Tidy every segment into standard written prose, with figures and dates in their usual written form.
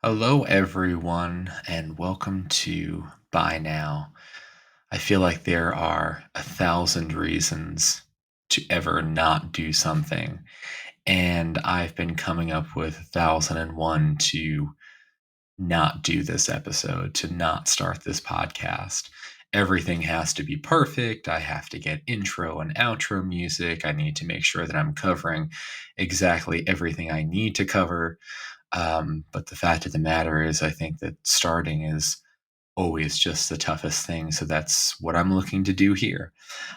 Hello, everyone, and welcome to By Now. I feel like there are 1,000 reasons to ever not do something, and I've been coming up with 1,001 to not do this episode, to not start this podcast. Everything has to be perfect. I have to get intro and outro music. I need to make sure that I'm covering exactly everything I need to cover. But the fact of the matter is, I think that starting is always just the toughest thing. So that's what I'm looking to do here.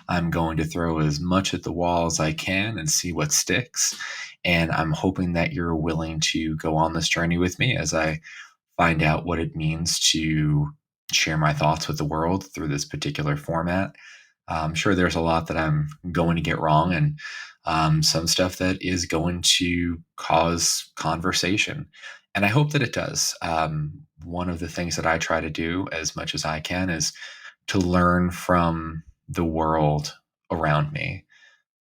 I'm going to throw as much at the wall as I can and see what sticks. And I'm hoping that you're willing to go on this journey with me as I find out what it means to share my thoughts with the world through this particular format. I'm sure there's a lot that I'm going to get wrong and some stuff that is going to cause conversation. And I hope that it does. One of the things that I try to do as much as I can is to learn from the world around me.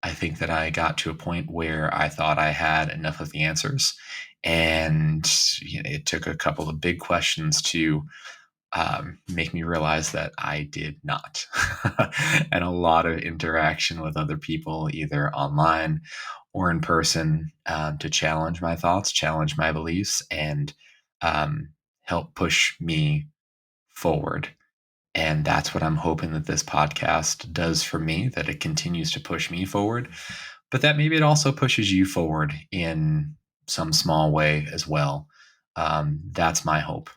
I think that I got to a point where I thought I had enough of the answers. And it took a couple of big questions to make me realize that I did not. And a lot of interaction with other people, either online or in person, to challenge my thoughts, challenge my beliefs, and um, help push me forward. And that's what I'm hoping that this podcast does for me, that it continues to push me forward, but that maybe it also pushes you forward in some small way as well. That's my hope.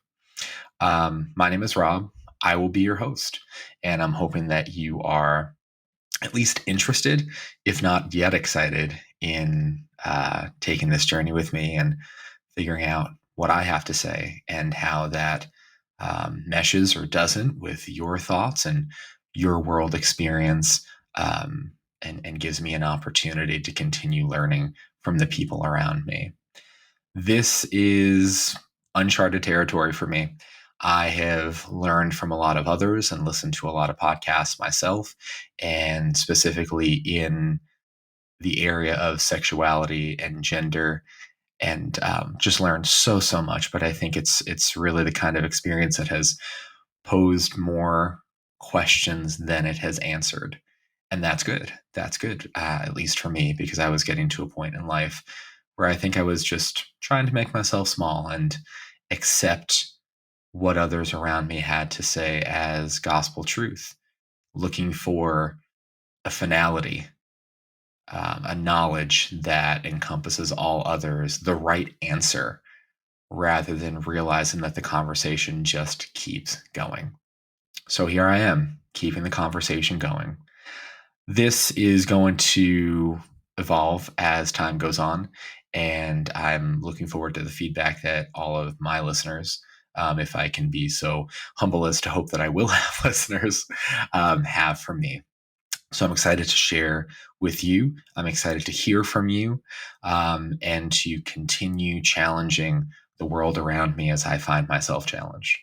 My name is Rob. I will be your host, and I'm hoping that you are at least interested, if not yet excited, in taking this journey with me and figuring out what I have to say and how that meshes or doesn't with your thoughts and your world experience, and gives me an opportunity to continue learning from the people around me. This is uncharted territory for me. I have learned from a lot of others and listened to a lot of podcasts myself, and specifically in the area of sexuality and gender, and just learned so much. But I think it's really the kind of experience that has posed more questions than it has answered, and that's good. That's good, at least for me, because I was getting to a point in life where I think I was just trying to make myself small and accept what others around me had to say as gospel truth, looking for a finality, a knowledge that encompasses all others, the right answer, rather than realizing that the conversation just keeps going. So here I am, keeping the conversation going. This is going to evolve as time goes on, and I'm looking forward to the feedback that all of my listeners, if I can be so humble as to hope that I will have listeners, have from me. So I'm excited to share with you. I'm excited to hear from you, and to continue challenging the world around me as I find myself challenged.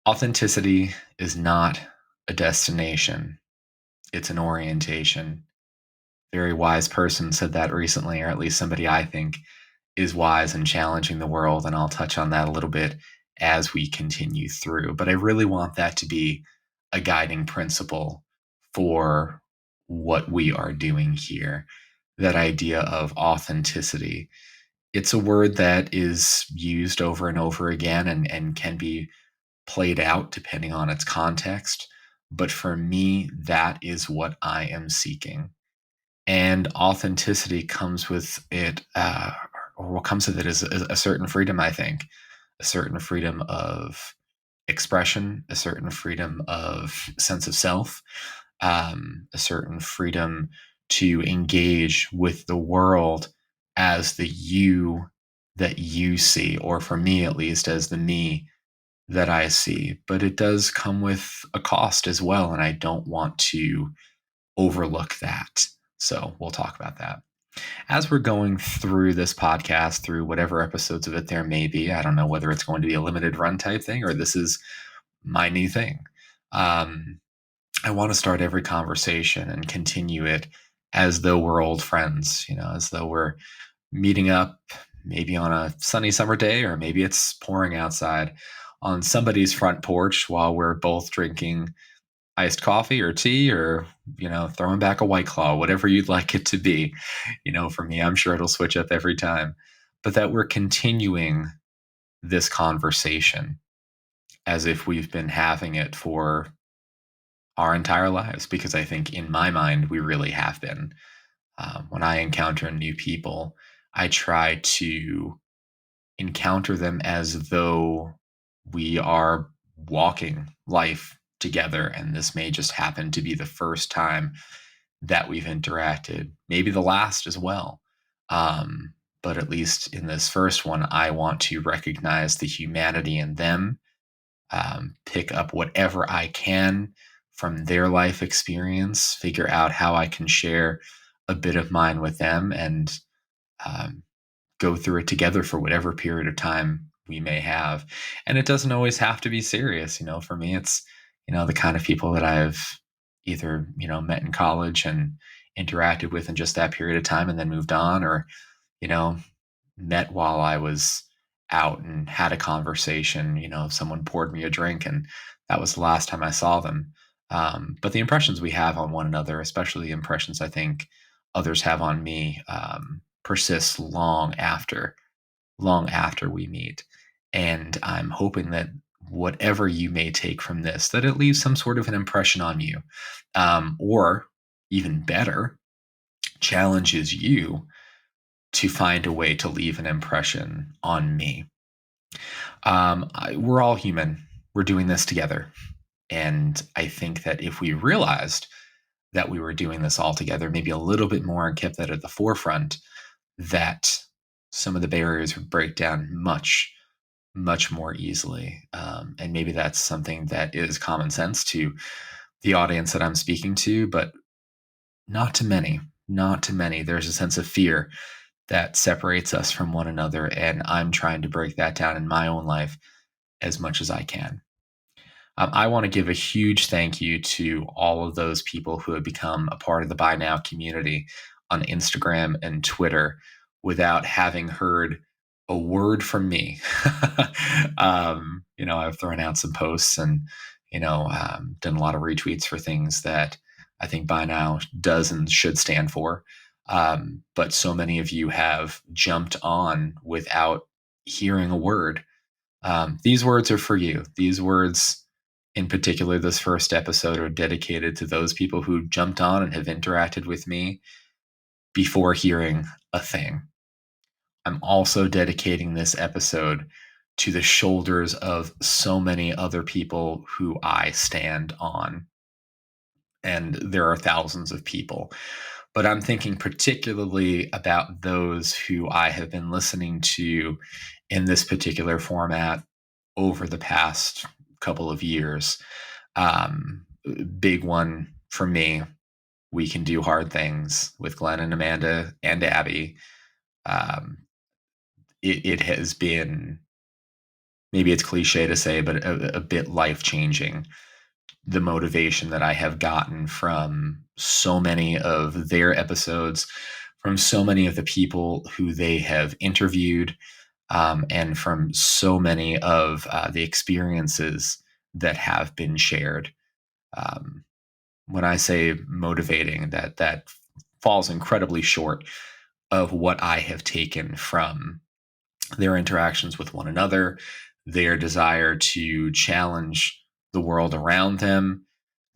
Authenticity is not a destination, it's an orientation. Very wise person said that recently, or at least somebody I think is wise in challenging the world. And I'll touch on that a little bit as we continue through. But I really want that to be a guiding principle for what we are doing here. That idea of authenticity. It's a word that is used over and over again, and can be played out depending on its context. But for me, that is what I am seeking. And authenticity comes with it, or what comes with it is a certain freedom, I think, a certain freedom of expression, a certain freedom of sense of self, a certain freedom to engage with the world as the you that you see, or for me at least, as the me that I see. But it does come with a cost as well, and I don't want to overlook that. So we'll talk about that. As we're going through this podcast, through whatever episodes of it there may be, I don't know whether it's going to be a limited run type thing or this is my new thing. I want to start every conversation and continue it as though we're old friends, as though we're meeting up, maybe on a sunny summer day, or maybe it's pouring outside on somebody's front porch while we're both drinking iced coffee or tea, or, throwing back a White Claw, whatever you'd like it to be. For me, I'm sure it'll switch up every time. But that we're continuing this conversation as if we've been having it for our entire lives, because I think in my mind, we really have been. When I encounter new people, I try to encounter them as though we are walking life together, and this may just happen to be the first time that we've interacted, maybe the last as well. Um, but at least in this first one, I want to recognize the humanity in them, pick up whatever I can from their life experience, figure out how I can share a bit of mine with them, and um, go through it together for whatever period of time we may have. And it doesn't always have to be serious. For me, it's, the kind of people that I've either, met in college and interacted with in just that period of time and then moved on, or, you know, met while I was out and had a conversation. Someone poured me a drink and that was the last time I saw them. But the impressions we have on one another, especially the impressions I think others have on me, persists long after we meet. And I'm hoping that whatever you may take from this, that it leaves some sort of an impression on you, or even better, challenges you to find a way to leave an impression on me. We're all human. We're doing this together. And I think that if we realized that we were doing this all together, maybe a little bit more, and kept that at the forefront, that some of the barriers would break down much, much more easily. And maybe that's something that is common sense to the audience that I'm speaking to, but not to many. Not to many. There's a sense of fear that separates us from one another. And I'm trying to break that down in my own life as much as I can. I want to give a huge thank you to all of those people who have become a part of the Buy Now community on Instagram and Twitter without having heard a word from me. I've thrown out some posts and, done a lot of retweets for things that I think Buy Now does and should stand for. But so many of you have jumped on without hearing a word. These words are for you. These words, in particular, this first episode, are dedicated to those people who jumped on and have interacted with me before hearing a thing. I'm also dedicating this episode to the shoulders of so many other people who I stand on. And there are thousands of people. But I'm thinking particularly about those who I have been listening to in this particular format over the past couple of years. Big one for me, We Can Do Hard Things with Glenn and Amanda and Abby. It has been, maybe it's cliche to say, but a bit life-changing. The motivation that I have gotten from so many of their episodes, from so many of the people who they have interviewed, and from so many of the experiences that have been shared. When I say motivating, that falls incredibly short of what I have taken from their interactions with one another, their desire to challenge the world around them,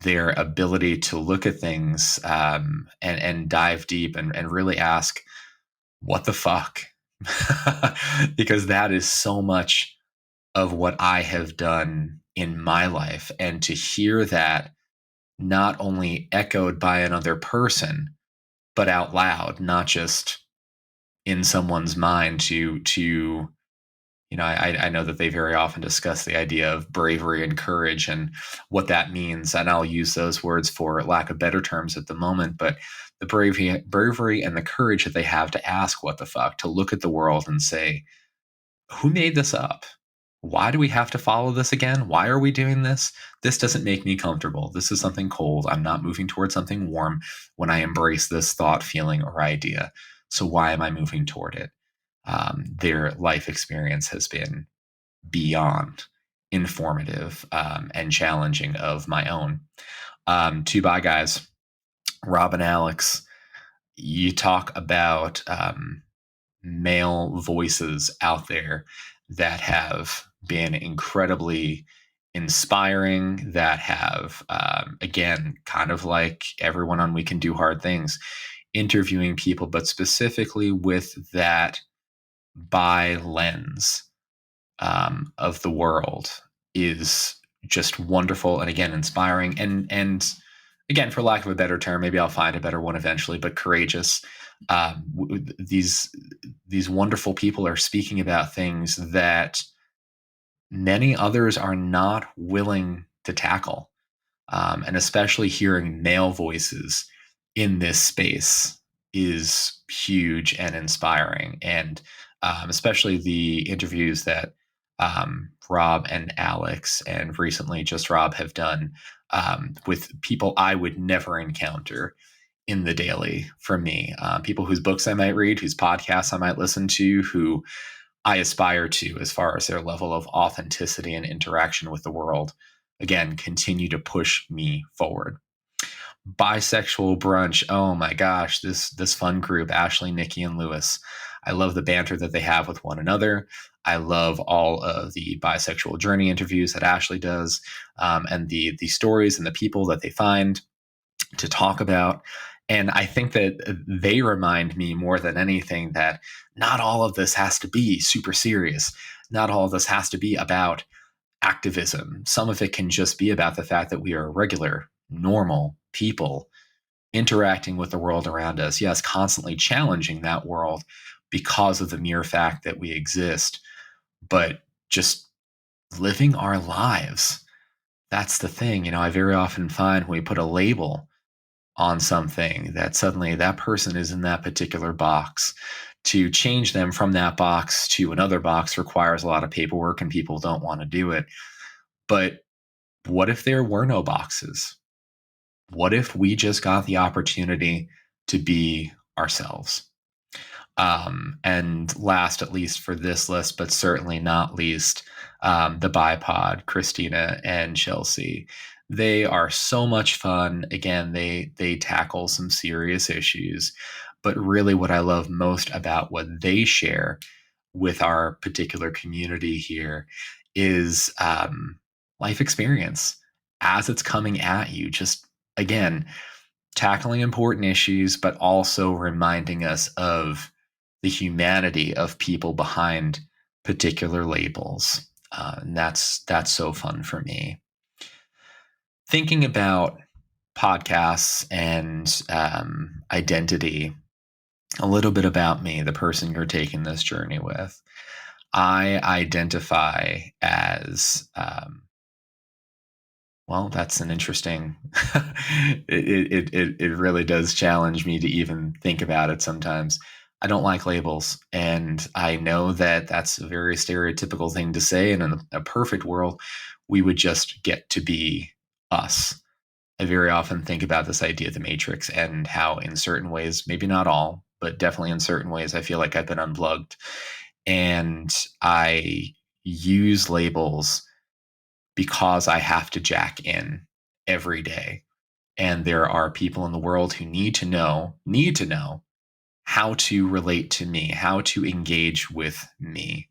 their ability to look at things, and dive deep and really ask, what the fuck? Because that is so much of what I have done in my life. And to hear that not only echoed by another person, but out loud, not just in someone's mind to I know that they very often discuss the idea of bravery and courage and what that means. And I'll use those words for lack of better terms at the moment, but the bravery and the courage that they have to ask what the fuck, to look at the world and say, who made this up? Why do we have to follow this again? Why are we doing this? This doesn't make me comfortable. This is something cold. I'm not moving towards something warm when I embrace this thought, feeling, or idea. So why am I moving toward it? their life experience has been beyond informative and challenging of my own. Two bi guys, Rob and Alex, you talk about male voices out there that have been incredibly inspiring, that have, again, kind of like everyone on We Can Do Hard Things, interviewing people, but specifically with that bi lens of the world is just wonderful and again inspiring and again, for lack of a better term, maybe I'll find a better one eventually, but courageous. These wonderful people are speaking about things that many others are not willing to tackle, and especially hearing male voices in this space is huge and inspiring. And especially the interviews that Rob and Alex, and recently just Rob, have done with people I would never encounter in the daily for me, people whose books I might read, whose podcasts I might listen to, who I aspire to as far as their level of authenticity and interaction with the world, again, continue to push me forward. Bisexual brunch. Oh my gosh, this fun group, Ashley, Nikki, and Lewis. I love the banter that they have with one another. I love all of the bisexual journey interviews that Ashley does, and the stories and the people that they find to talk about. And I think that they remind me more than anything that not all of this has to be super serious. Not all of this has to be about activism. Some of it can just be about the fact that we are regular, normal people interacting with the world around us. Yes, constantly challenging that world because of the mere fact that we exist, but just living our lives. That's the thing. I very often find when we put a label on something that suddenly that person is in that particular box. To change them from that box to another box requires a lot of paperwork and people don't want to do it. But what if there were no boxes? What if we just got the opportunity to be ourselves? And last, at least for this list, but certainly not least, the bipod, Christina and Chelsea. They are so much fun. Again, they tackle some serious issues, but really what I love most about what they share with our particular community here is life experience as it's coming at you. Just again, tackling important issues, but also reminding us of the humanity of people behind particular labels. And that's so fun for me. Thinking about podcasts and identity, a little bit about me, the person you're taking this journey with. I identify as well, that's an interesting. It really does challenge me to even think about it sometimes. I don't like labels, and I know that that's a very stereotypical thing to say. And in a perfect world, we would just get to be us. I very often think about this idea of the Matrix and how, in certain ways, maybe not all, but definitely in certain ways, I feel like I've been unplugged, and I use labels because I have to jack in every day. And there are people in the world who need to know how to relate to me, how to engage with me.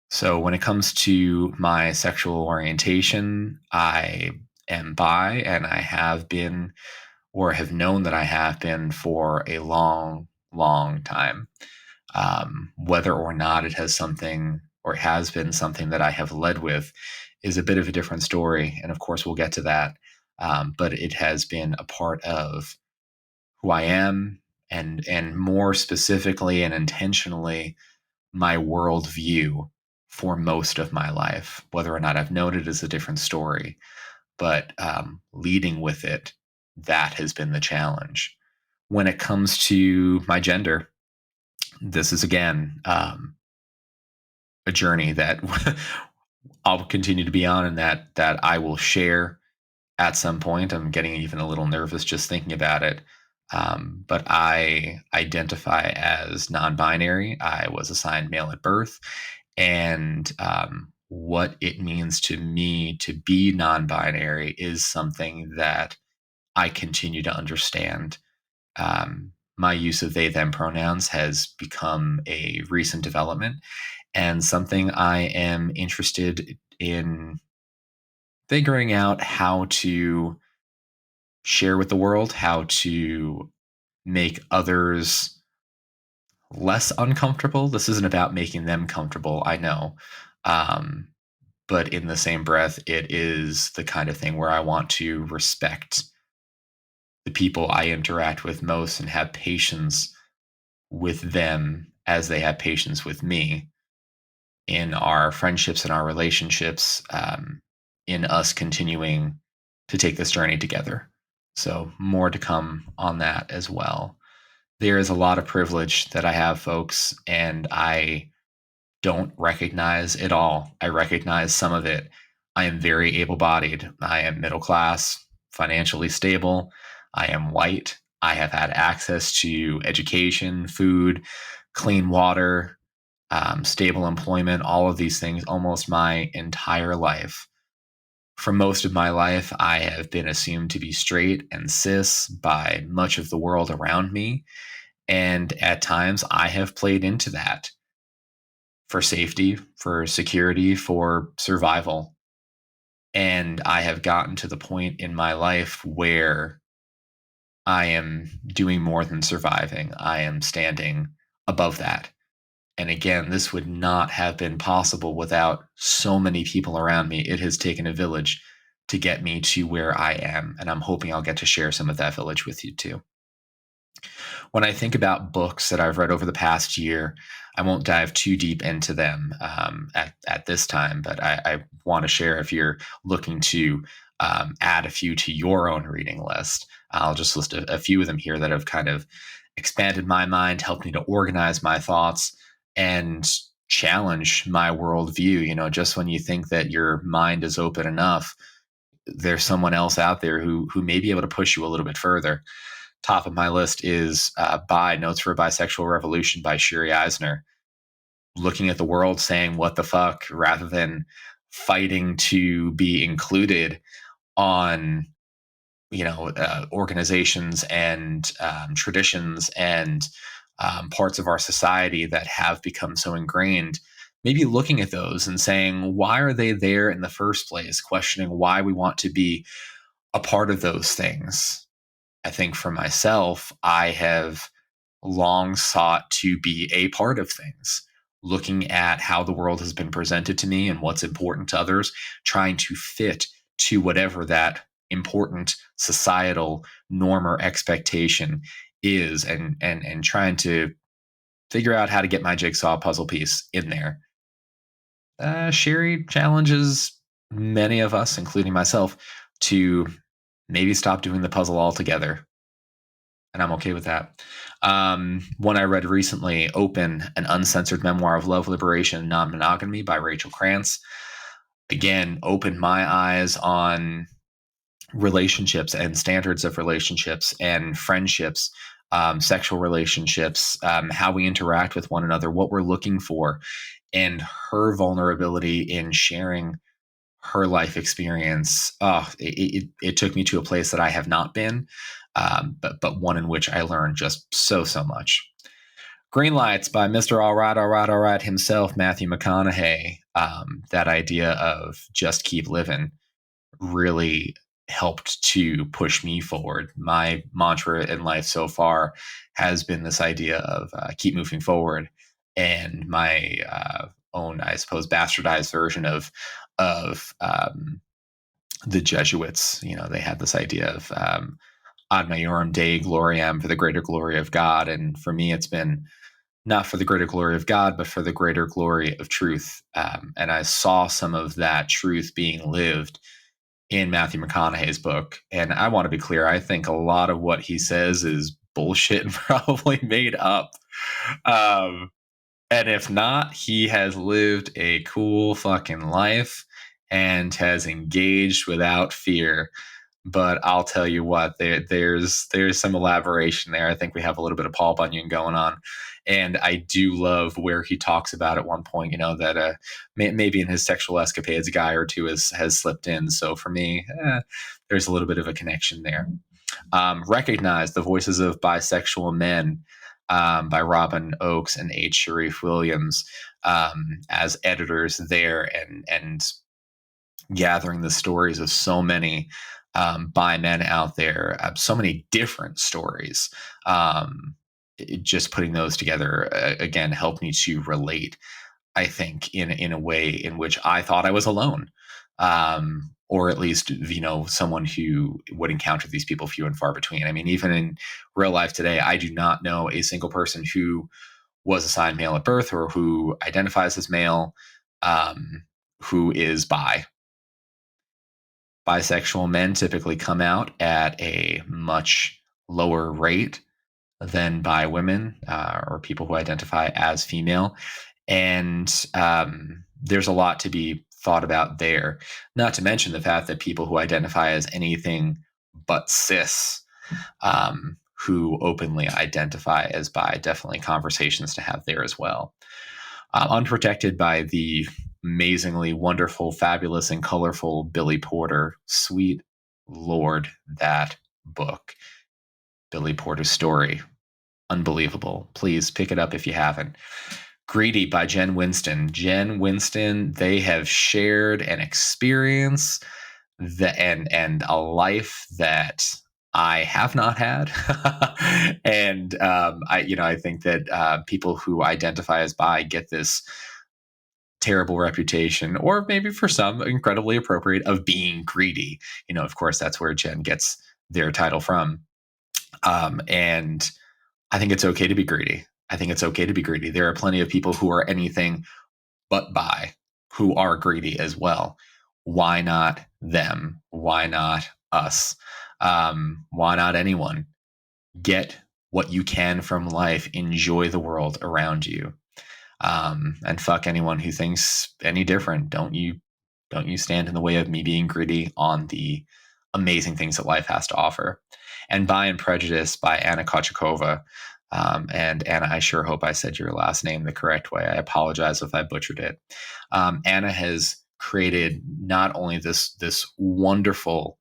So when it comes to my sexual orientation, I am bi, and I have been, or have known that I have been, for a long, long time. Whether or not it has something or has been something that I have led with is a bit of a different story. And of course, we'll get to that. But it has been a part of who I am, and more specifically and intentionally, my worldview for most of my life. Whether or not I've known it is a different story. But leading with it, that has been the challenge. When it comes to my gender, this is again a journey that I'll continue to be on, and that I will share at some point. I'm getting even a little nervous just thinking about it. But I identify as non-binary. I was assigned male at birth, and what it means to me to be non-binary is something that I continue to understand. My use of they them pronouns has become a recent development and something I am interested in figuring out how to share with the world, how to make others less uncomfortable. This isn't about making them comfortable, I know. Um, but in the same breath, it is the kind of thing where I want to respect the people I interact with most and have patience with them as they have patience with me in our friendships and our relationships, in us continuing to take this journey together. So, more to come on that as well. There is a lot of privilege that I have, folks, and I don't recognize it all. I recognize some of it. I am very able bodied. I am middle class, financially stable. I am white. I have had access to education, food, clean water, stable employment, all of these things almost my entire life. For most of my life, I have been assumed to be straight and cis by much of the world around me. And at times, I have played into that for safety, for security, for survival. And I have gotten to the point in my life where I am doing more than surviving. I am standing above that. And again, this would not have been possible without so many people around me. It has taken a village to get me to where I am. And I'm hoping I'll get to share some of that village with you too. When I think about books that I've read over the past year, I won't dive too deep into them at this time, but I want to share if you're looking to add a few to your own reading list. I'll just list a few of them here that have kind of expanded my mind, helped me to organize my thoughts, and challenge my worldview. You know, just when you think that your mind is open enough, there's someone else out there who may be able to push you a little bit further. Top of my list is Bi Notes for a Bisexual Revolution by Shiri Eisner. Looking at the world saying, what the fuck, rather than fighting to be included on, organizations and traditions and parts of our society that have become so ingrained. Maybe looking at those and saying, why are they there in the first place? Questioning why we want to be a part of those things. I think for myself, I have long sought to be a part of things, looking at how the world has been presented to me and what's important to others, trying to fit to whatever that important societal norm or expectation is, and trying to figure out how to get my jigsaw puzzle piece in there. Sherry challenges many of us, including myself, to maybe stop doing the puzzle altogether, and I'm okay with that. One I read recently, Open, an uncensored memoir of love, liberation, and non-monogamy by Rachel Krantz. Again, opened my eyes on relationships and standards of relationships and friendships, sexual relationships, how we interact with one another, what we're looking for, and her vulnerability in sharing her life experience. It took me to a place that I have not been, but one in which I learned just so much. Green Lights by Mr. All Right himself, Matthew McConaughey. That idea of just keep living really helped to push me forward. My mantra in life so far has been this idea of keep moving forward, and my own, I suppose, bastardized version of the Jesuits. You know, they had this idea of ad majorem Dei gloriam, for the greater glory of God, and for me, it's been not for the greater glory of God, but for the greater glory of truth. And I saw some of that truth being lived in Matthew McConaughey's book. And I want to be clear, I think a lot of what he says is bullshit and probably made up. And if not, he has lived a cool fucking life and has engaged without fear. but I'll tell you what, there's some elaboration there. I think we have a little bit of Paul Bunyan going on, and I do love where he talks about at one point, that maybe in his sexual escapades, a guy or two has slipped in. So for me, there's a little bit of a connection there. Recognize the voices of bisexual men, by Robin Oakes and H. Sharif Williams, as editors there, and gathering the stories of so many bi men out there, so many different stories. Just putting those together, again, helped me to relate, I think, in a way in which I thought I was alone, or at least someone who would encounter these people few and far between. I mean, even in real life today, I do not know a single person who was assigned male at birth or who identifies as male, who is bi. Bisexual men typically come out at a much lower rate than bi women, or people who identify as female. And there's a lot to be thought about there. Not to mention the fact that people who identify as anything but cis, who openly identify as bi, definitely conversations to have there as well. Unprotected by the amazingly wonderful, fabulous, and colorful Billy Porter. Sweet Lord, that book. Billy Porter's story. Unbelievable. Please pick it up if you haven't. Greedy by Jen Winston. Jen Winston, they have shared an experience and a life that I have not had. And I think that people who identify as bi get this terrible reputation, or maybe for some incredibly appropriate, of being greedy. Of course, that's where Jen gets their title from. And I think it's okay to be greedy. I think it's okay to be greedy. There are plenty of people who are anything but bi who are greedy as well. Why not them? Why not us? Why not anyone? Get what you can from life. Enjoy the world around you. And fuck anyone who thinks any different. Don't you stand in the way of me being greedy on the amazing things that life has to offer. And Bi and Prejudice by Anna Kochakova. And Anna, I sure hope I said your last name the correct way. I apologize if I butchered it. Anna has created not only this wonderful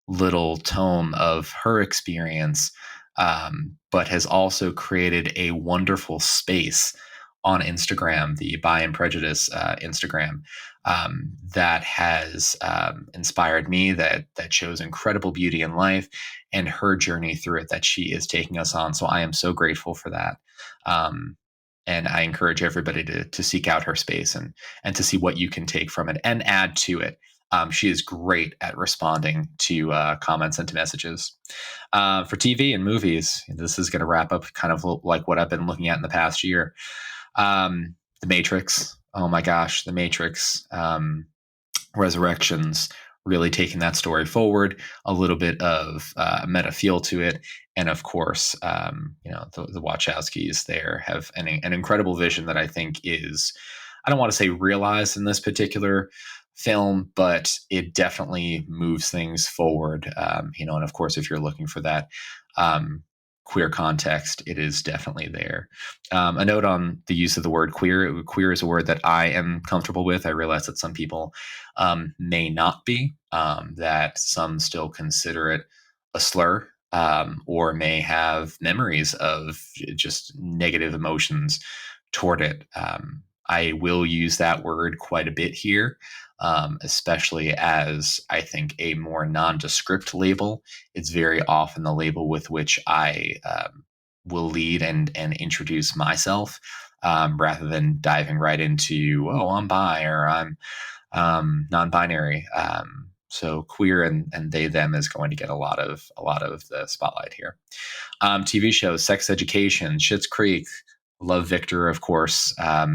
little tome of her experience, but has also created a wonderful space on Instagram, the Bi and Prejudice Instagram, that has inspired me, that shows incredible beauty in life and her journey through it that she is taking us on. So I am so grateful for that. And I encourage everybody to seek out her space and to see what you can take from it and add to it. She is great at responding to comments and to messages. For TV and movies, this is going to wrap up kind of like what I've been looking at in the past year. The Matrix. Oh my gosh, The Matrix. Resurrections, really taking that story forward, a little bit of meta feel to it. And of course, the Wachowskis there have an incredible vision that I think is, I don't want to say realized in this particular film, but it definitely moves things forward. And of course, if you're looking for that queer context, it is definitely there. A note on the use of the word queer. Queer is a word that I am comfortable with. I realize that some people may not be, that some still consider it a slur, or may have memories of just negative emotions toward it. I will use that word quite a bit here, especially as I think a more nondescript label. It's very often the label with which I will lead and introduce myself, rather than diving right into, oh, I'm bi or I'm non-binary. So queer and they them is going to get a lot of the spotlight here. TV shows, Sex Education, Schitt's Creek, Love Victor, of course, a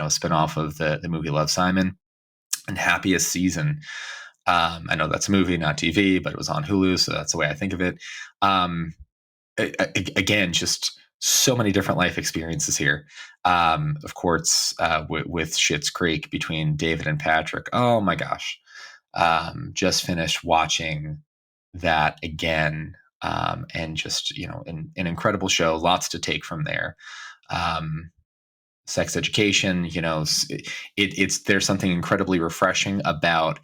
spinoff of the movie Love Simon, and Happiest Season. I know that's a movie, not TV, but it was on Hulu, so that's the way I think of it. Again, just so many different life experiences here. Of course, with Schitt's Creek, between David and Patrick. Oh my gosh. Just finished watching that again. And just, an incredible show, lots to take from there. Um, Sex education, it's there's something incredibly refreshing about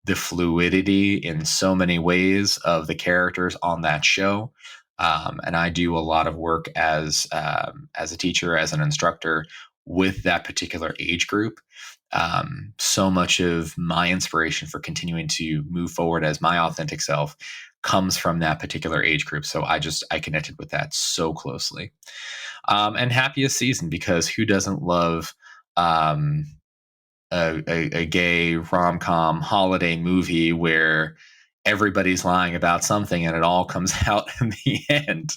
the fluidity in so many ways of the characters on that show. And I do a lot of work as a teacher, as an instructor with that particular age group. So much of my inspiration for continuing to move forward as my authentic self comes from that particular age group. So I connected with that so closely. And happiest season, because who doesn't love um, a gay rom-com holiday movie where everybody's lying about something and it all comes out in the end.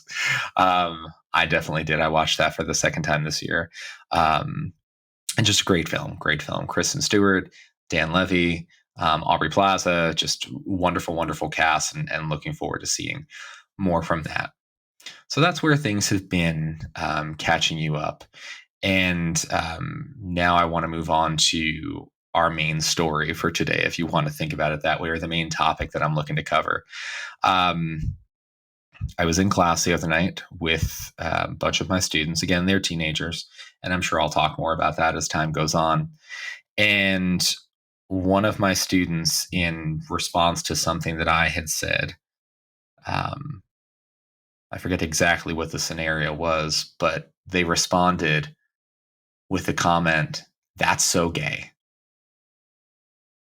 I definitely did. I watched that for the second time this year. And just a great film, great film. Kristen Stewart, Dan Levy, Aubrey Plaza, just wonderful, wonderful cast, and looking forward to seeing more from that. So that's where things have been catching you up. And now I want to move on to our main story for today, if you want to think about it that way, or the main topic that I'm looking to cover. Um, I was in class the other night with a bunch of my students. Again, they're teenagers, and I'm sure I'll talk more about that as time goes on. And one of my students, in response to something that I had said, um, I forget exactly what the scenario was, but they responded with the comment, "That's so gay.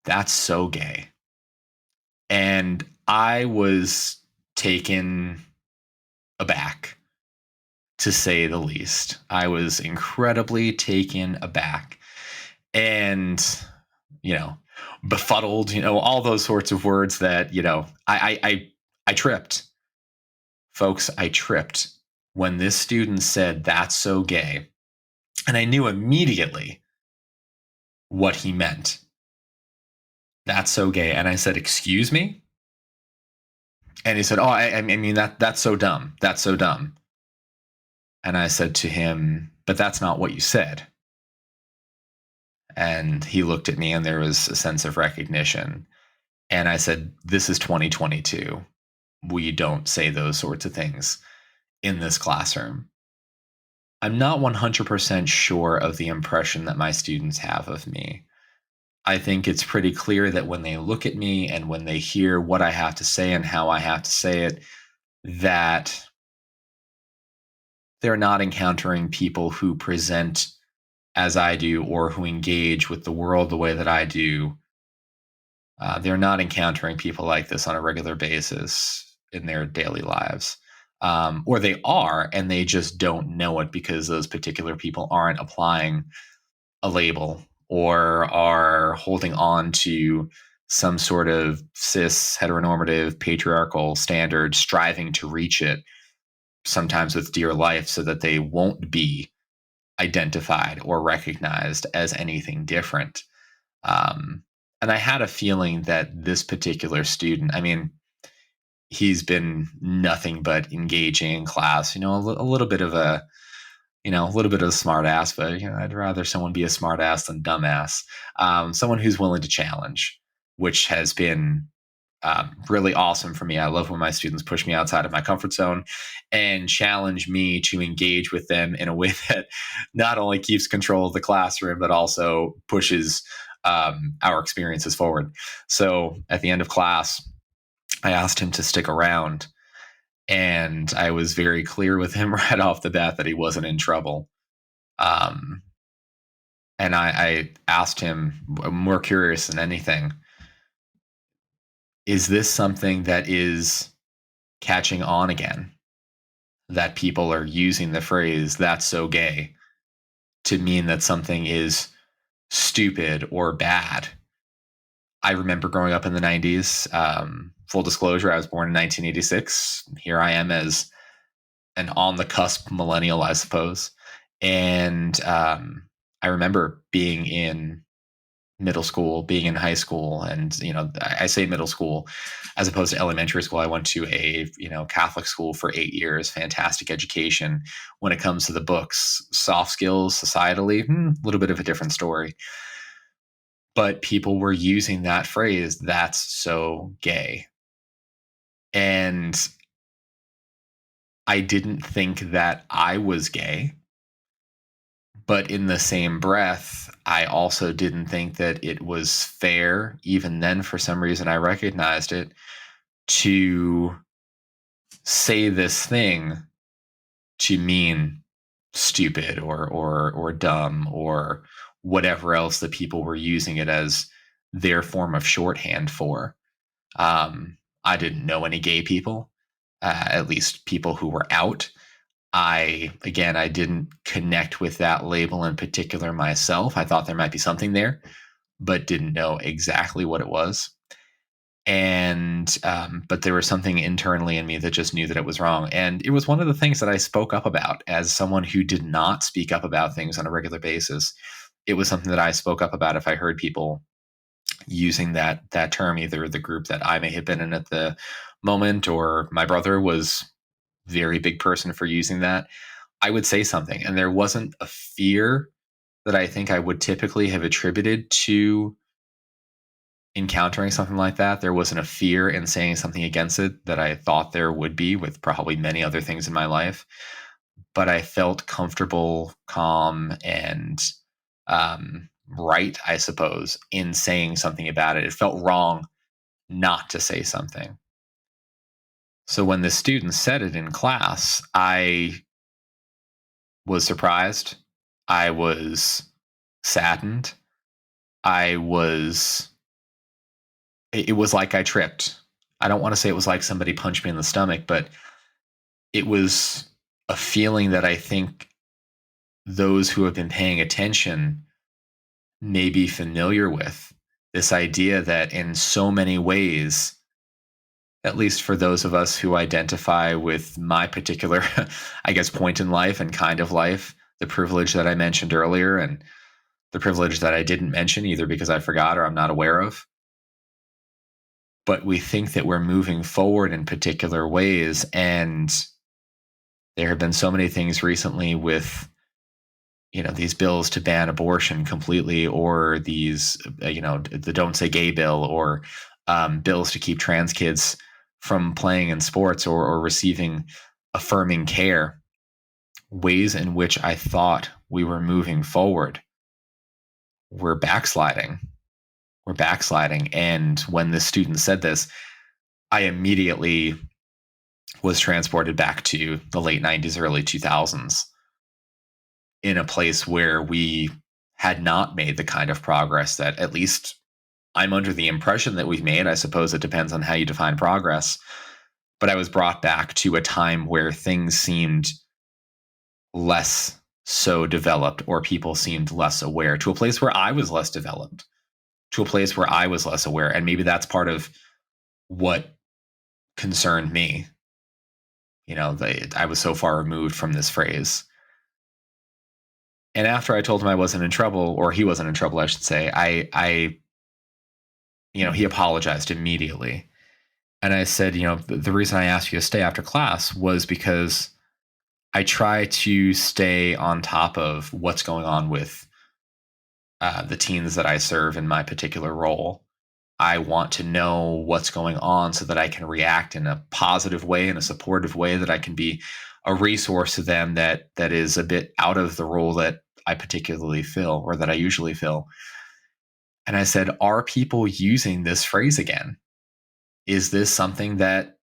That's so gay." And I was taken aback, to say the least. I was incredibly taken aback and, you know, befuddled, all those sorts of words that, I tripped. Folks, I tripped when this student said, "That's so gay." And I knew immediately what he meant. "That's so gay." And I said, "Excuse me?" And he said, "Oh, I mean, that's so dumb. That's so dumb." And I said to him, "But that's not what you said." And he looked at me and there was a sense of recognition. And I said, "This is 2022. We don't say those sorts of things in this classroom." I'm not 100% sure of the impression that my students have of me. I think it's pretty clear that when they look at me and when they hear what I have to say and how I have to say it, that they're not encountering people who present as I do or who engage with the world the way that I do. They're not encountering people like this on a regular basis in their daily lives. Or they are, and they just don't know it because those particular people aren't applying a label or are holding on to some sort of cis heteronormative patriarchal standard, striving to reach it, sometimes with dear life, so that they won't be identified or recognized as anything different. Um, and I had a feeling that this particular student, I mean, he's been nothing but engaging in class, a little bit of a little bit of a smart ass, but I'd rather someone be a smart ass than dumbass. Someone who's willing to challenge, which has been really awesome for me. I love when my students push me outside of my comfort zone and challenge me to engage with them in a way that not only keeps control of the classroom, but also pushes our experiences forward. So at the end of class, I asked him to stick around, and I was very clear with him right off the bat that he wasn't in trouble. Um, and I asked him, more curious than anything, is this something that is catching on again? That people are using the phrase, "that's so gay," to mean that something is stupid or bad. I remember growing up in the 90s. Full disclosure, I was born in 1986. Here I am as an on the cusp millennial, I suppose. And I remember being in middle school, being in high school, and I say middle school as opposed to elementary school. I went to a Catholic school for 8 years, fantastic education. When it comes to the books, soft skills, societally, a little bit of a different story. But people were using that phrase, "that's so gay." And I didn't think that I was gay, but in the same breath, I also didn't think that it was fair, even then, for some reason, I recognized it, to say this thing to mean stupid or dumb or whatever else that people were using it as their form of shorthand for. I didn't know any gay people, at least people who were out. I didn't connect with that label in particular myself. I thought there might be something there, but didn't know exactly what it was. And but there was something internally in me that just knew that it was wrong. And it was one of the things that I spoke up about as someone who did not speak up about things on a regular basis. It was something that I spoke up about if I heard people using that term, either the group that I may have been in at the moment, or my brother was very big person for using that. I would say something. And there wasn't a fear that I think I would typically have attributed to encountering something like that. There wasn't a fear in saying something against it that I thought there would be with probably many other things in my life. But I felt comfortable, calm, and right, I suppose, in saying something about it. It felt wrong not to say something. So when the student said it in class, I was surprised. I was saddened. I was, it was like I tripped. I don't want to say it was like somebody punched me in the stomach, but it was a feeling that I think those who have been paying attention may be familiar with. This idea that in so many ways, at least for those of us who identify with my particular, I guess, point in life and kind of life, the privilege that I mentioned earlier, and the privilege that I didn't mention either because I forgot or I'm not aware of. But we think that we're moving forward in particular ways. And there have been so many things recently with, these bills to ban abortion completely, or these, the Don't Say Gay bill, or bills to keep trans kids from playing in sports or receiving affirming care, ways in which I thought we were moving forward. We're backsliding. We're backsliding. And when the student said this, I immediately was transported back to the late 90s, early 2000s, in a place where we had not made the kind of progress that, at least I'm under the impression that we've made. I suppose it depends on how you define progress. But I was brought back to a time where things seemed less so developed, or people seemed less aware, to a place where I was less developed, to a place where I was less aware. And maybe that's part of what concerned me. I was so far removed from this phrase. And after I told him I wasn't in trouble, or he wasn't in trouble, I should say, he apologized immediately. And I said, the reason I asked you to stay after class was because I try to stay on top of what's going on with the teens that I serve in my particular role. I want to know what's going on so that I can react in a positive way, in a supportive way, that I can be a resource to them that is a bit out of the role that I particularly fill, or that I usually fill. And I said, are people using this phrase again? Is this something that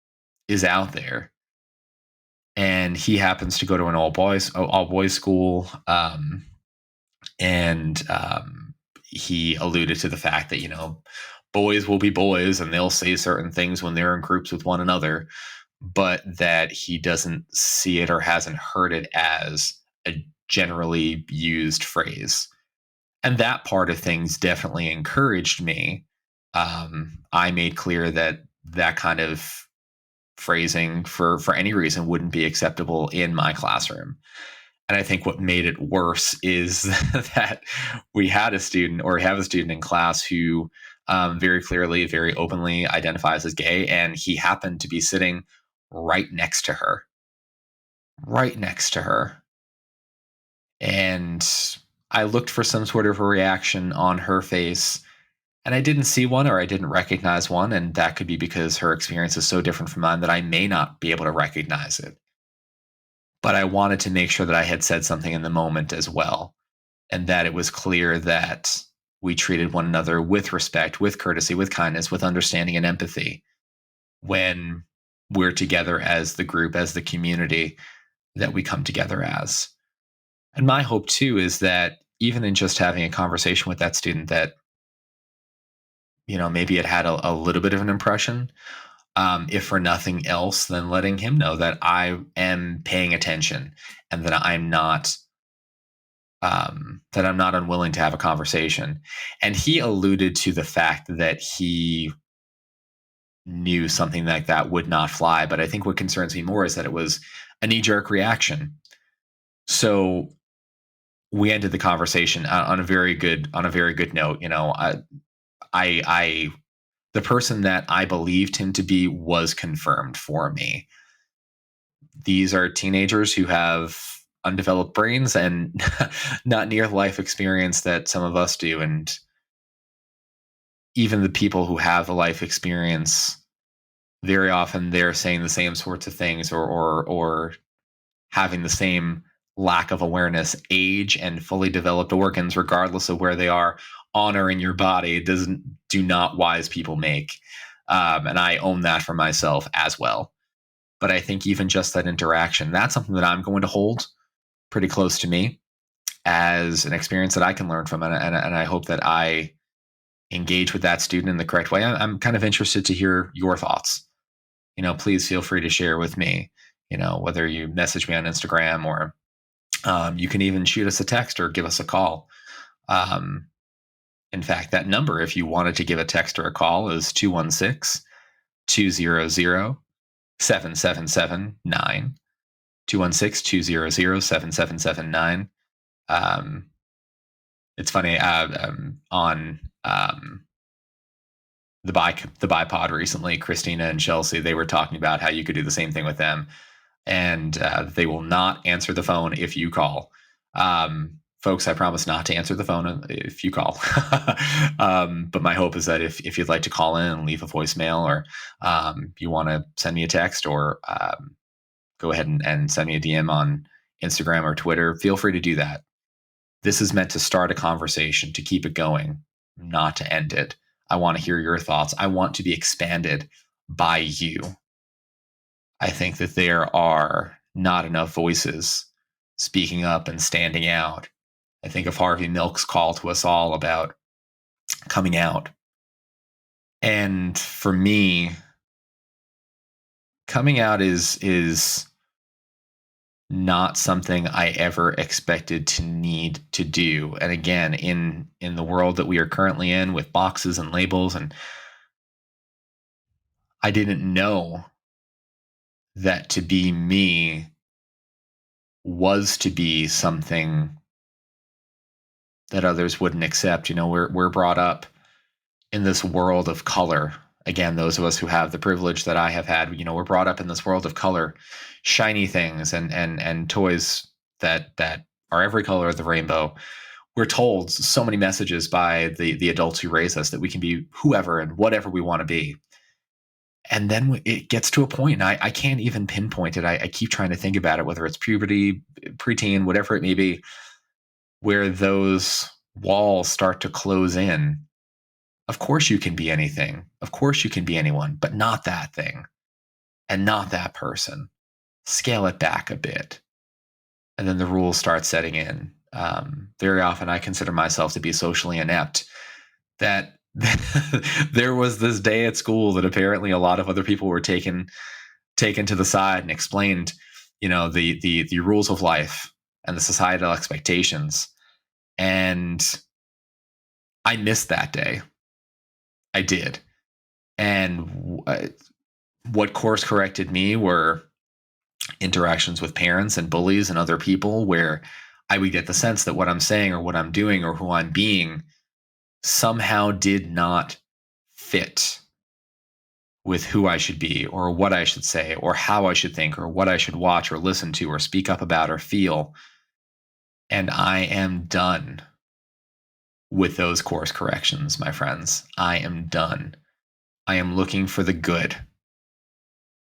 is out there? And he happens to go to an all boys school, and he alluded to the fact that boys will be boys and they'll say certain things when they're in groups with one another, but that he doesn't see it or hasn't heard it as a generally used phrase. And that part of things definitely encouraged me. I made clear that that kind of phrasing for any reason wouldn't be acceptable in my classroom. And I think what made it worse is that we have a student in class who very clearly, very openly identifies as gay, and he happened to be sitting right next to her, right next to her. And I looked for some sort of a reaction on her face, And I didn't see one or I didn't recognize one. And that could be because her experience is so different from mine that I may not be able to recognize it. But I wanted to make sure that I had said something in the moment as well, and that it was clear that we treated one another with respect, with courtesy, with kindness, with understanding and empathy when we're together as the group, as the community that we come together as. And my hope too is that even in just having a conversation with that student, that maybe it had a little bit of an impression. If for nothing else, then letting him know that I am paying attention and that I'm not unwilling to have a conversation. And he alluded to the fact that he knew something like that would not fly. But I think what concerns me more is that it was a knee-jerk reaction. So we ended the conversation on a very good note. I the person that I believed him to be was confirmed for me. These are teenagers who have undeveloped brains and not near the life experience that some of us do. And even the people who have the life experience, very often they're saying the same sorts of things or having the same lack of awareness. Age and fully developed organs, regardless of where they are on or in your body, do not wise people make. And I own that for myself as well. But I think even just that interaction, that's something that I'm going to hold pretty close to me as an experience that I can learn from. And I hope that I engage with that student in the correct way. I'm kind of interested to hear your thoughts. Please feel free to share with me, whether you message me on Instagram or you can even shoot us a text or give us a call. In fact, that number, if you wanted to give a text or a call, is 216 200 7779. 216-200-7779. It's funny, on the bipod recently, Christina and Chelsea, they were talking about how you could do the same thing with them, and they will not answer the phone if you call. Folks, I promise not to answer the phone if you call. But my hope is that if you'd like to call in and leave a voicemail, or you want to send me a text, or go ahead and send me a DM on Instagram or Twitter, feel free to do that. This is meant to start a conversation, to keep it going, not to end it. I want to hear your thoughts. I want to be expanded by you. I think that there are not enough voices speaking up and standing out. I think of Harvey Milk's call to us all about coming out. And for me, coming out is not something I ever expected to need to do. And again, in the world that we are currently in, with boxes and labels, and I didn't know that to be me was to be something that others wouldn't accept. We're brought up in this world of color. Again, those of us who have the privilege that I have had, we're brought up in this world of color, shiny things and toys that are every color of the rainbow. We're told so many messages by the adults who raise us that we can be whoever and whatever we want to be. And then it gets to a point, and I can't even pinpoint it. I keep trying to think about it, whether it's puberty, preteen, whatever it may be, where those walls start to close in. Of course you can be anything. Of course you can be anyone, but not that thing and not that person. Scale it back a bit. And then the rules start setting in. Very often I consider myself to be socially inept. That there was this day at school that apparently a lot of other people were taken to the side and explained, the rules of life and the societal expectations. And I missed that day. I did. And what course corrected me were interactions with parents and bullies and other people, where I would get the sense that what I'm saying or what I'm doing or who I'm being somehow did not fit with who I should be or what I should say or how I should think or what I should watch or listen to or speak up about or feel. And I am done with those course corrections, my friends. I am done. I am looking for the good.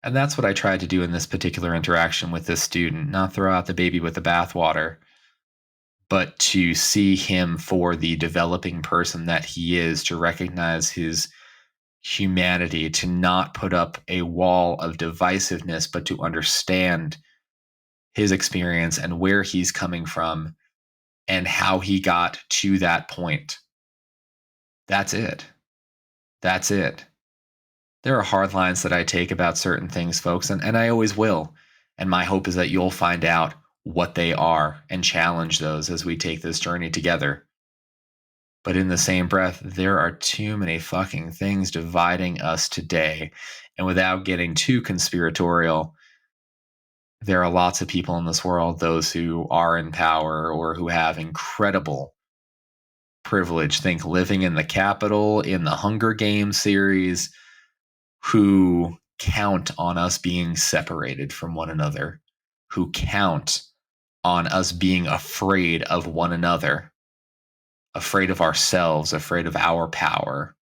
And that's what I tried to do in this particular interaction with this student, not throw out the baby with the bathwater, but to see him for the developing person that he is, to recognize his humanity, to not put up a wall of divisiveness, but to understand his experience and where he's coming from and how he got to that point. That's it. That's it. There are hard lines that I take about certain things, folks, and I always will. And my hope is that you'll find out what they are and challenge those as we take this journey together. But in the same breath, there are too many fucking things dividing us today. And without getting too conspiratorial, there are lots of people in this world, those who are in power or who have incredible privilege, think living in the Capitol, in the Hunger Games series, who count on us being separated from one another, who count on us being afraid of one another, afraid of ourselves, afraid of our power,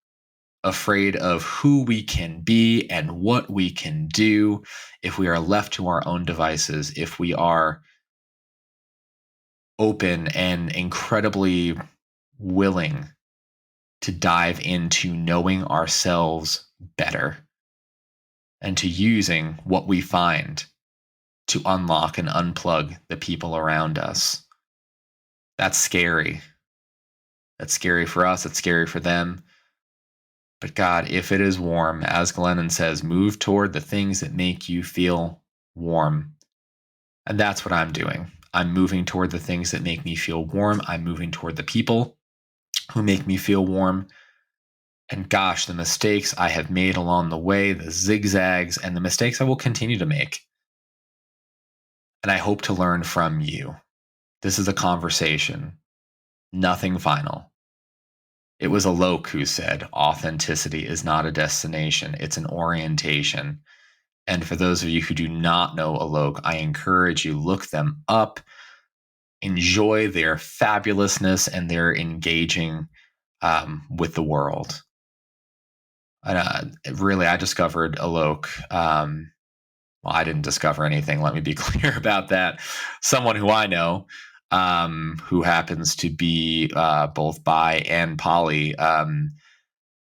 afraid of who we can be and what we can do if we are left to our own devices, if we are open and incredibly willing to dive into knowing ourselves better and to using what we find to unlock and unplug the people around us. That's scary. That's scary for us. It's scary for them. But God, if it is warm, as Glennon says, move toward the things that make you feel warm. And that's what I'm doing. I'm moving toward the things that make me feel warm. I'm moving toward the people who make me feel warm. And gosh, the mistakes I have made along the way, the zigzags, and the mistakes I will continue to make. And I hope to learn from you. This is a conversation, nothing final. It was Alok who said, authenticity is not a destination, it's an orientation. And for those of you who do not know Alok, I encourage you, look them up, enjoy their fabulousness and their engaging with the world. Really, I discovered Alok. Well, I didn't discover anything. Let me be clear about that. Someone who I know, who happens to be both bi and poly,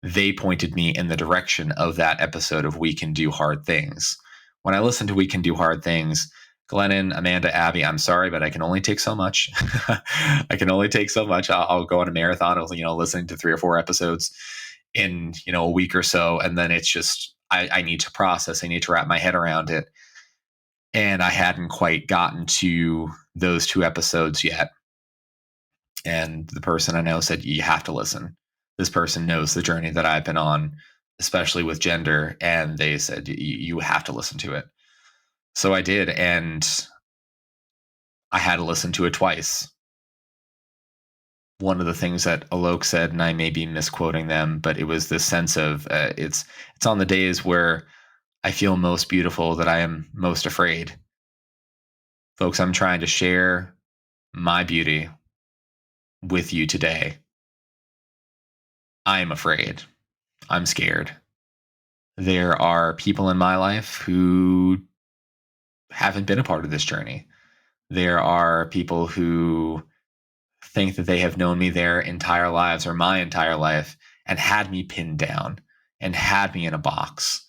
they pointed me in the direction of that episode of We Can Do Hard Things. When I listen to We Can Do Hard Things, Glennon, Amanda, Abby, I'm sorry, but I can only take so much. I can only take so much. I'll go on a marathon of, listening to 3 or 4 episodes in, a week or so. And then it's just, I need to process. I need to wrap my head around it. And I hadn't quite gotten to those 2 episodes yet. And the person I know said, you have to listen. This person knows the journey that I've been on, especially with gender. And they said, you have to listen to it. So I did. And I had to listen to it twice. One of the things that Alok said, and I may be misquoting them, but it was this sense of it's on the days where I feel most beautiful that I am most afraid. Folks, I'm trying to share my beauty with you today. I am afraid. I'm scared. There are people in my life who haven't been a part of this journey. There are people who think that they have known me their entire lives or my entire life and had me pinned down and had me in a box.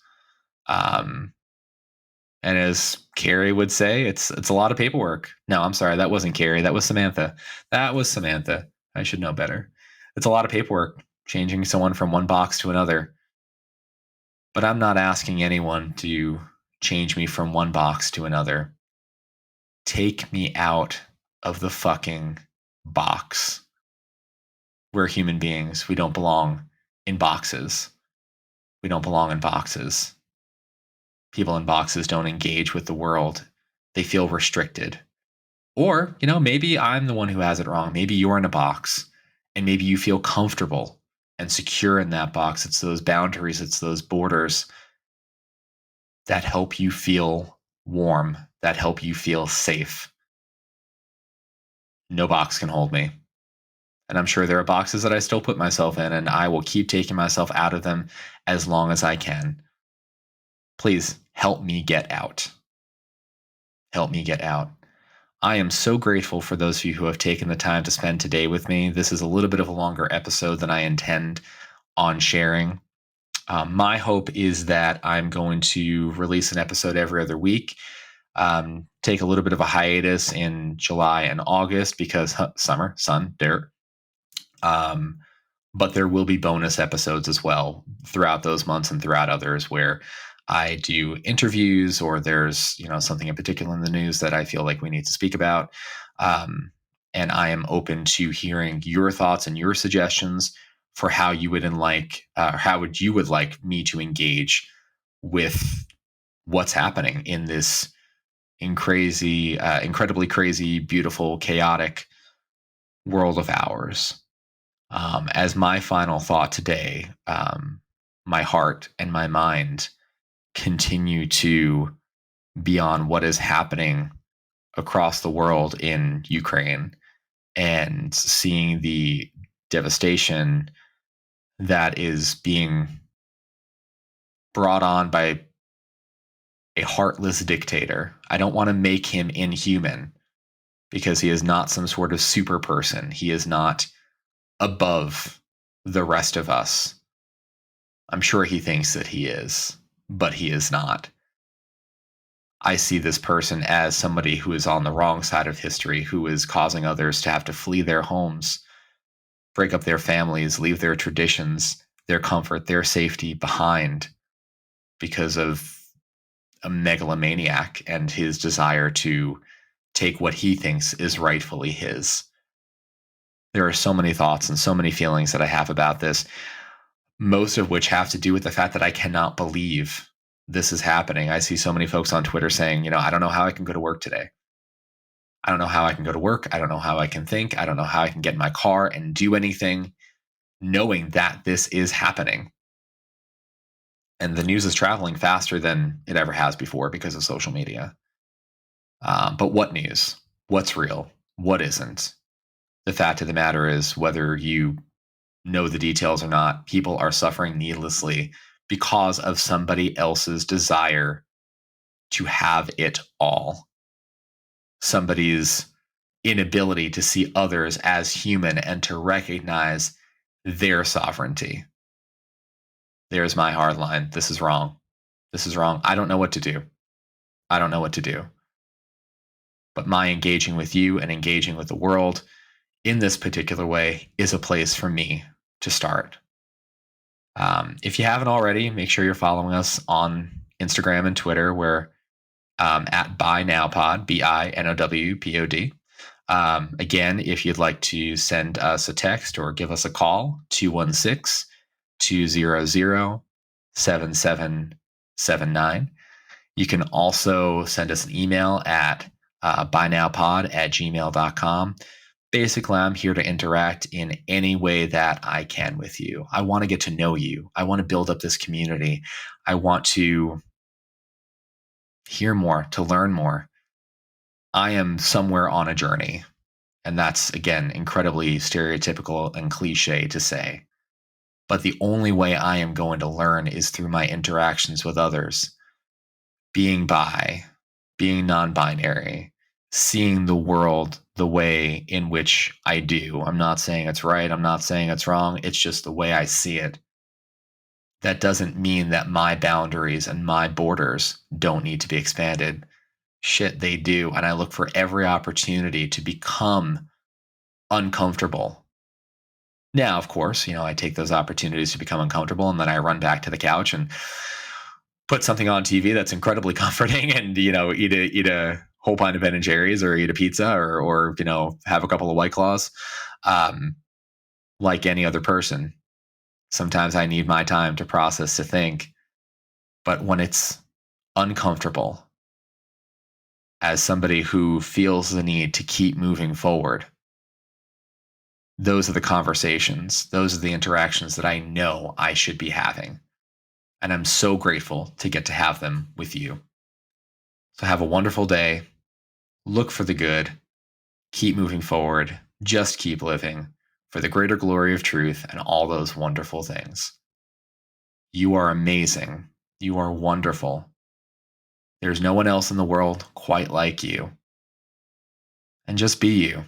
And as Carrie would say, it's a lot of paperwork. No, I'm sorry. That wasn't Carrie. That was Samantha. I should know better. It's a lot of paperwork changing someone from one box to another. But I'm not asking anyone to change me from one box to another. Take me out of the fucking box. We're human beings. We don't belong in boxes. We don't belong in boxes. People in boxes don't engage with the world. They feel restricted. Or, maybe I'm the one who has it wrong. Maybe you're in a box and maybe you feel comfortable and secure in that box. It's those boundaries, it's those borders that help you feel warm, that help you feel safe. No box can hold me. And I'm sure there are boxes that I still put myself in, and I will keep taking myself out of them as long as I can. Please help me get out. Help me get out. I am so grateful for those of you who have taken the time to spend today with me. This is a little bit of a longer episode than I intend on sharing. My hope is that I'm going to release an episode every other week. Take a little bit of a hiatus in July and August because summer, sun, dirt. But there will be bonus episodes as well throughout those months and throughout others where I do interviews or there's something in particular in the news that I feel like we need to speak about. And I am open to hearing your thoughts and your suggestions for how you would you would like me to engage with what's happening in this incredibly crazy, beautiful, chaotic world of ours. As my final thought today, my heart and my mind continue to be on what is happening across the world in Ukraine and seeing the devastation that is being brought on by a heartless dictator. I don't want to make him inhuman because he is not some sort of super person. He is not above the rest of us. I'm sure he thinks that he is, but he is not. I see this person as somebody who is on the wrong side of history, who is causing others to have to flee their homes, break up their families, leave their traditions, their comfort, their safety behind because of a megalomaniac and his desire to take what he thinks is rightfully his. There are so many thoughts and so many feelings that I have about this, most of which have to do with the fact that I cannot believe this is happening. I see so many folks on Twitter saying, I don't know how I can go to work today. I don't know how I can go to work. I don't know how I can think. I don't know how I can get in my car and do anything knowing that this is happening. And the news is traveling faster than it ever has before because of social media. But what news? What's real? What isn't? The fact of the matter is, whether you know the details or not, people are suffering needlessly because of somebody else's desire to have it all. Somebody's inability to see others as human and to recognize their sovereignty. There's my hard line. This is wrong. This is wrong. I don't know what to do. I don't know what to do. But my engaging with you and engaging with the world in this particular way is a place for me to start. If you haven't already, make sure you're following us on Instagram and Twitter. We're at BiNowPod, BINOWPOD. Again, if you'd like to send us a text or give us a call, 216-200-7779. You can also send us an email at binowpod@gmail.com. Basically, I'm here to interact in any way that I can with you. I want to get to know you. I want to build up this community. I want to hear more, to learn more. I am somewhere on a journey. And that's, again, incredibly stereotypical and cliche to say. But the only way I am going to learn is through my interactions with others. Being bi, being non-binary, seeing the world the way in which I do. I'm not saying it's right. I'm not saying it's wrong. It's just the way I see it. That doesn't mean that my boundaries and my borders don't need to be expanded. Shit, they do. And I look for every opportunity to become uncomfortable. Now, of course, I take those opportunities to become uncomfortable and then I run back to the couch and put something on TV that's incredibly comforting and, eat a whole pint of Ben & Jerry's or eat a pizza or have a couple of White Claws. Like any other person, sometimes I need my time to process, to think. But when it's uncomfortable, as somebody who feels the need to keep moving forward, those are the conversations, those are the interactions that I know I should be having. And I'm so grateful to get to have them with you. So have a wonderful day. Look for the good. Keep moving forward. Just keep living. for the greater glory of truth and all those wonderful things. You are amazing. You are wonderful. There's no one else in the world quite like you. And just be you.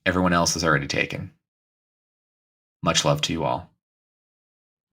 Everyone else is already taken. Much love to you all.